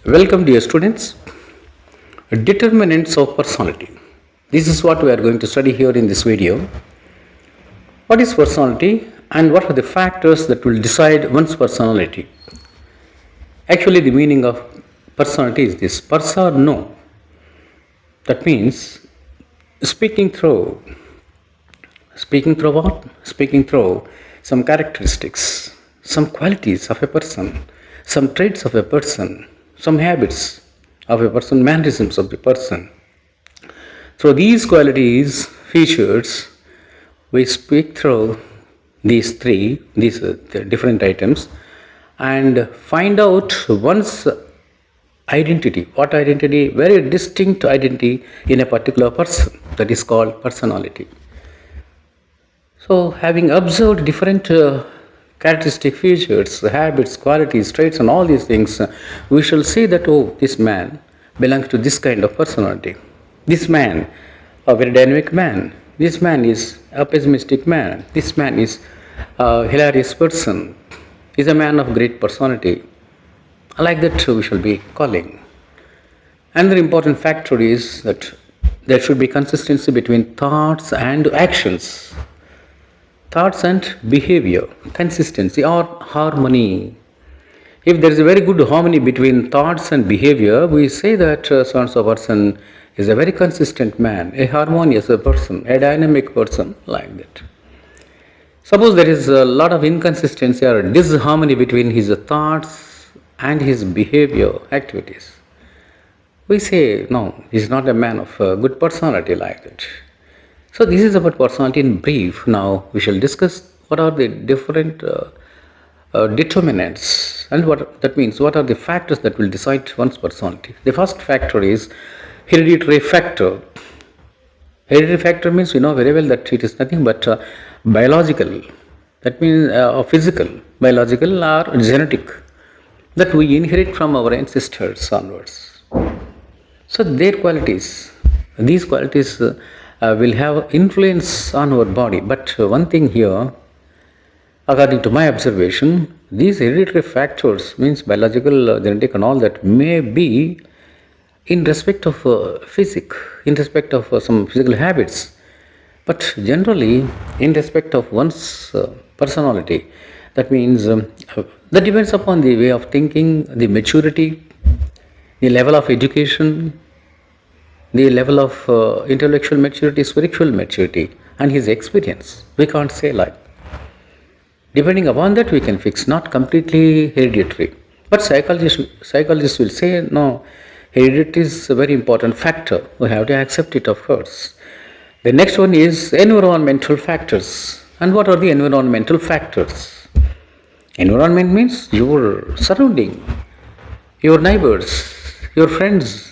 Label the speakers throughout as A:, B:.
A: Welcome, dear students. Determinants of personality. This is what we are going to study here in this video. What is personality and what are the factors that will decide one's personality? Actually, the meaning of personality is this: persa no. That means speaking through what? Speaking through some characteristics, some qualities of a person, some traits of a person, some habits of a person, mannerisms of the person. Through these qualities, features, we speak through these the different items, and find out one's identity. What identity? Very distinct identity in a particular person. That is called personality. So, having observed different characteristic features, habits, qualities, traits, and all these things, we shall say that, oh, this man belongs to this kind of personality. This man, a very dynamic man. This man is a pessimistic man. This man is a hilarious person. Is a man of great personality. Like that, we shall be calling. Another important factor is that there should be consistency between thoughts and actions. Thoughts and behavior, consistency or harmony. If there is a very good harmony between thoughts and behavior, we say that so-and-so person is a very consistent man, a harmonious person, a dynamic person, like that. Suppose there is a lot of inconsistency or disharmony between his thoughts and his behavior activities. We say, no, he is not a man of good personality, like that. So this is about personality in brief. Now we shall discuss what are the different determinants and what that means. What are the factors that will decide one's personality? The first factor is hereditary factor. Hereditary factor means we know very well that it is nothing but biological. That means physical, biological or genetic, that we inherit from our ancestors onwards. So their qualities, these qualities will have influence on our body. But one thing here, according to my observation, these hereditary factors, means biological, genetic and all that, may be in respect of in respect of some physical habits, but generally in respect of one's personality. That means that depends upon the way of thinking, the maturity, the level of education, the level of intellectual maturity, spiritual maturity, and his experience. We can't say like. Depending upon that, we can fix, not completely hereditary. But psychologists will say, no, heredity is a very important factor. We have to accept it, of course. The next one is environmental factors. And what are the environmental factors? Environment means your surrounding, your neighbors, your friends,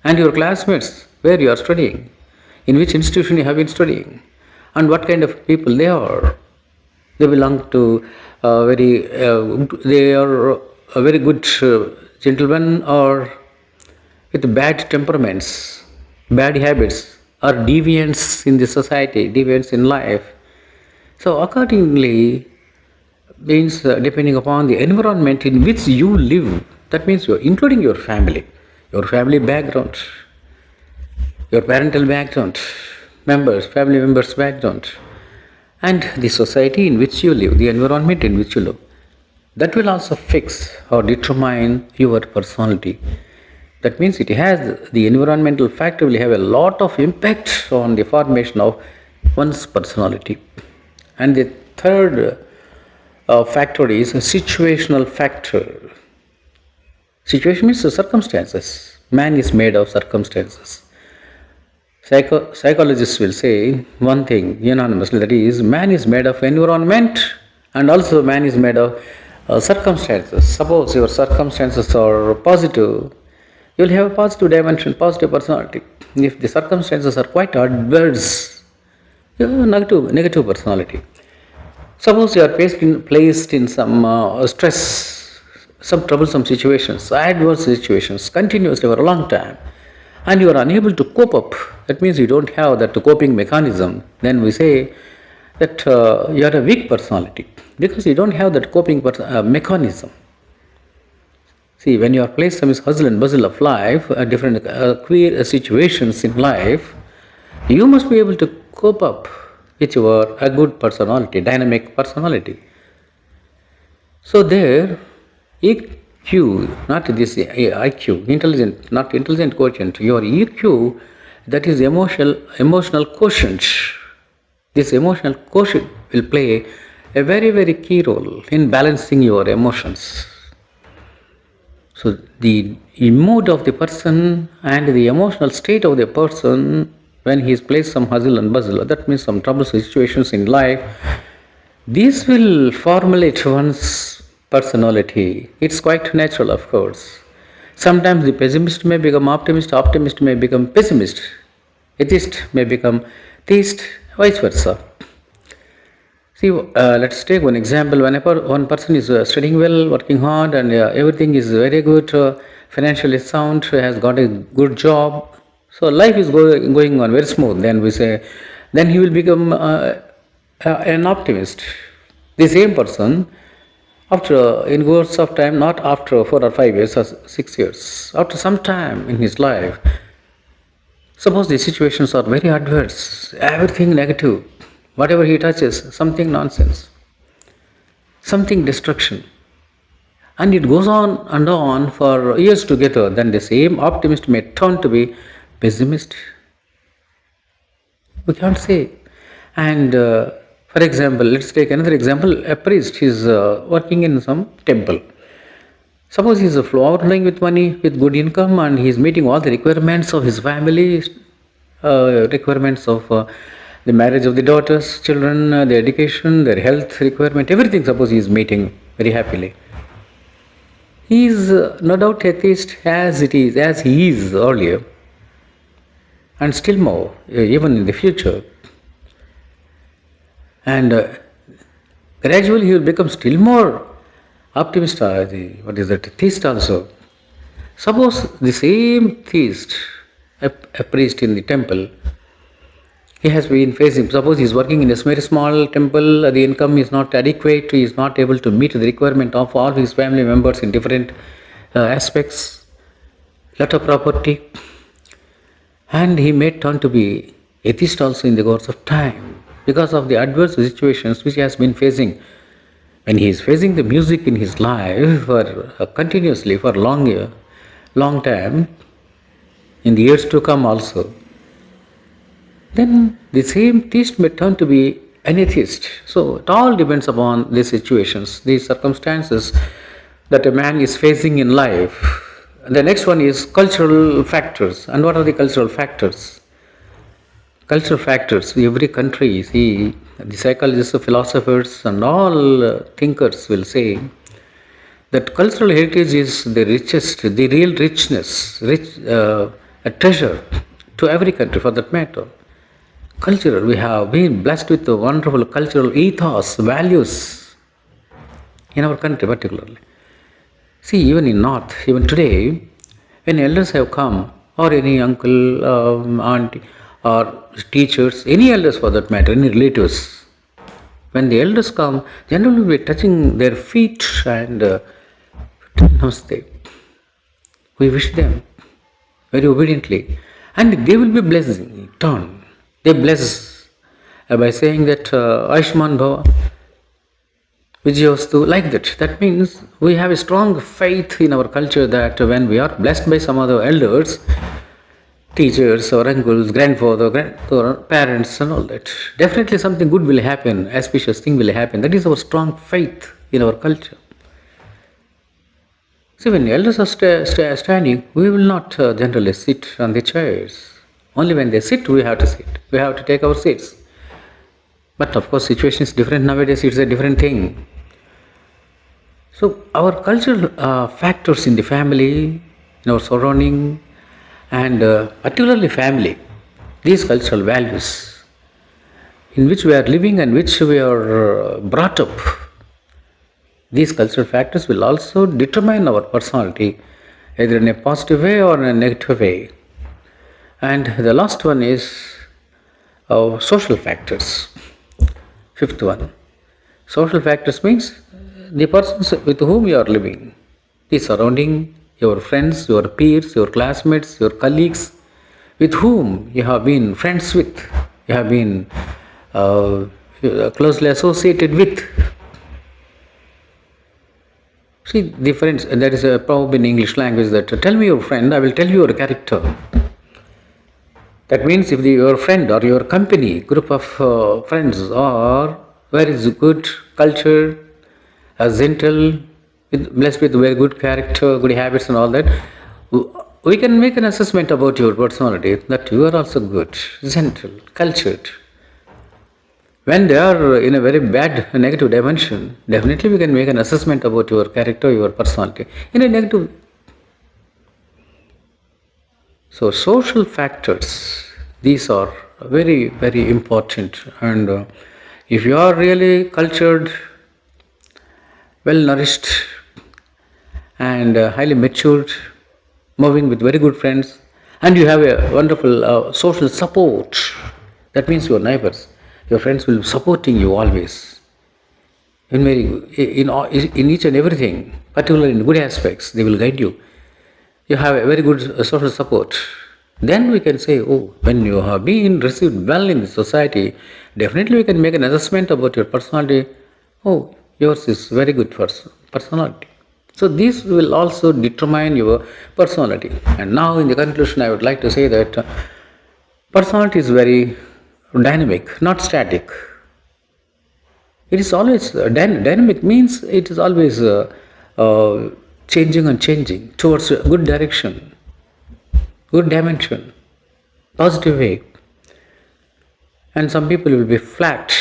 A: and your classmates, where you are studying, in which institution you have been studying, and what kind of people they are. They belong to they are a very good gentlemen, or with bad temperaments, bad habits, or deviants in the society, deviants in life. So accordingly, means depending upon the environment in which you live, that means you are including your family background, your parental background, family members' background, and the society in which you live, the environment in which you live. That will also fix or determine your personality. That means the environmental factor will have a lot of impact on the formation of one's personality. And the third factor is a situational factor. Situation means the circumstances. Man is made of circumstances. Psychologists will say one thing unanimously, that is, man is made of environment and also man is made of circumstances. Suppose your circumstances are positive, you will have a positive dimension, positive personality. If the circumstances are quite adverse, you have a negative personality. Suppose you are placed in some stress, some troublesome situations, adverse situations, continuously for a long time, and you are unable to cope up. That means you don't have that coping mechanism. Then we say that you are a weak personality, because you don't have that coping mechanism. See, when you are placed in this hustle and bustle of life, different queer situations in life, you must be able to cope up with your a good personality, dynamic personality. So there, EQ, not this IQ, intelligent, not intelligent quotient, your EQ, that is emotional quotient. This emotional quotient will play a very, very key role in balancing your emotions. So the mood of the person and the emotional state of the person when he is placed some hustle and bustle, that means some troublesome situations in life, these will formulate one's personality. It's quite natural, of course. Sometimes the pessimist may become optimist, optimist may become pessimist, atheist may become theist, vice versa. See, let's take one example. Whenever one person is studying well, working hard, and everything is very good, financially sound, has got a good job, so life is going on very smooth. Then we say, then he will become an optimist. The same person, after in course of time, not after 4 or 5 years or 6 years, after some time in his life, suppose the situations are very adverse, everything negative, whatever he touches, something nonsense, something destruction, and it goes on for years together, then the same optimist may turn to be pessimist. We can't say. And for example, let's take another example. A priest is working in some temple. Suppose he is flowing with money, with good income, and he is meeting all the requirements of his family, requirements of the marriage of the daughters, children, their education, their health requirement, everything. Suppose he is meeting very happily. He is no doubt atheist as he is earlier, and still more, even in the future. And gradually he will become still more optimist, theist also. Suppose the same theist, a priest in the temple, he has been facing, suppose he is working in a very small temple, the income is not adequate, he is not able to meet the requirement of all his family members in different aspects, lot of property, and he may turn to be atheist also in the course of time because of the adverse situations which he has been facing. When he is facing the music in his life for continuously for long time, in the years to come also, then the same theist may turn to be an atheist. So it all depends upon these situations, these circumstances that a man is facing in life. And the next one is cultural factors. And what are the cultural factors? Cultural factors, every country, see, the psychologists, the philosophers, and all thinkers will say that cultural heritage is the richest, the real richness, a treasure to every country for that matter. Cultural, we have been blessed with the wonderful cultural ethos, values in our country particularly. See, even in North, even today, when elders have come, or any uncle, auntie, or teachers, any elders for that matter, any relatives, when the elders come, generally we are touching their feet and namaste. We wish them very obediently, and they will be blessing, turn. They bless by saying that Aishman Bhava, Vijayastu, like that. That means we have a strong faith in our culture that when we are blessed by some other elders, teachers or uncles, grandfather, parents and all that, definitely something good will happen, auspicious thing will happen. That is our strong faith in our culture. See, when elders are standing, we will not generally sit on the chairs. Only when they sit, we have to sit. We have to take our seats. But of course, situation is different nowadays. It's a different thing. So our cultural factors in the family, in our surrounding, and particularly family, these cultural values in which we are living and which we are brought up, these cultural factors will also determine our personality, either in a positive way or in a negative way. And the last one is social factors. Fifth one. Social factors means the persons with whom you are living. the surrounding, your friends, your peers, your classmates, your colleagues, with whom you have been friends with, you have been uh, closely associated with. See, the friends, there is a proverb in English language that tell me your friend, I will tell you your character. That means if your friend or your company, group of friends are very good, cultured, gentle, blessed with very good character, good habits and all that, we can make an assessment about your personality that you are also good, gentle, cultured. When they are in a very bad negative dimension, definitely we can make an assessment about your character, your personality in a negative. So social factors, these are very, very important. And if you are really cultured, well nourished, and highly matured, moving with very good friends, and you have a wonderful social support, that means your neighbors, your friends will be supporting you always in very in each and everything, particularly in good aspects, they will guide you. You have a very good social support. Then we can say, oh, when you have been received well in the society, definitely we can make an assessment about your personality. Oh, yours is very good personality. So this will also determine your personality. And now in the conclusion, I would like to say that personality is very dynamic, not static. It is always dynamic means it is always uh, changing and changing towards a good direction, good dimension, positive way. And some people will be flat.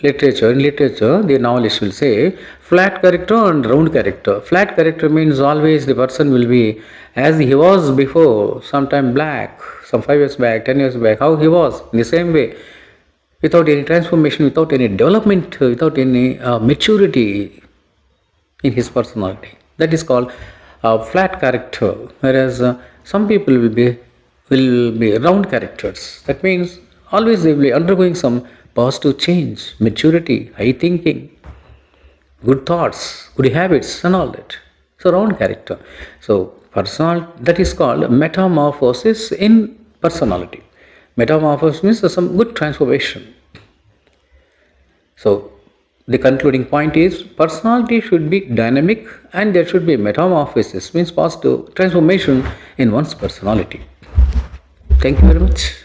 A: In literature, the novelist will say flat character and round character. Flat character means always the person will be as he was before, sometime black, some 5 years back, 10 years back, how he was, in the same way, without any transformation, without any development, without any maturity in his personality. That is called flat character. Whereas some people will be round characters. That means always they will be undergoing some positive change, maturity, high thinking, good thoughts, good habits, and all that. So round character. So personal, that is called metamorphosis in personality. Metamorphosis means some good transformation. So the concluding point is personality should be dynamic and there should be metamorphosis, means positive transformation in one's personality. Thank you very much.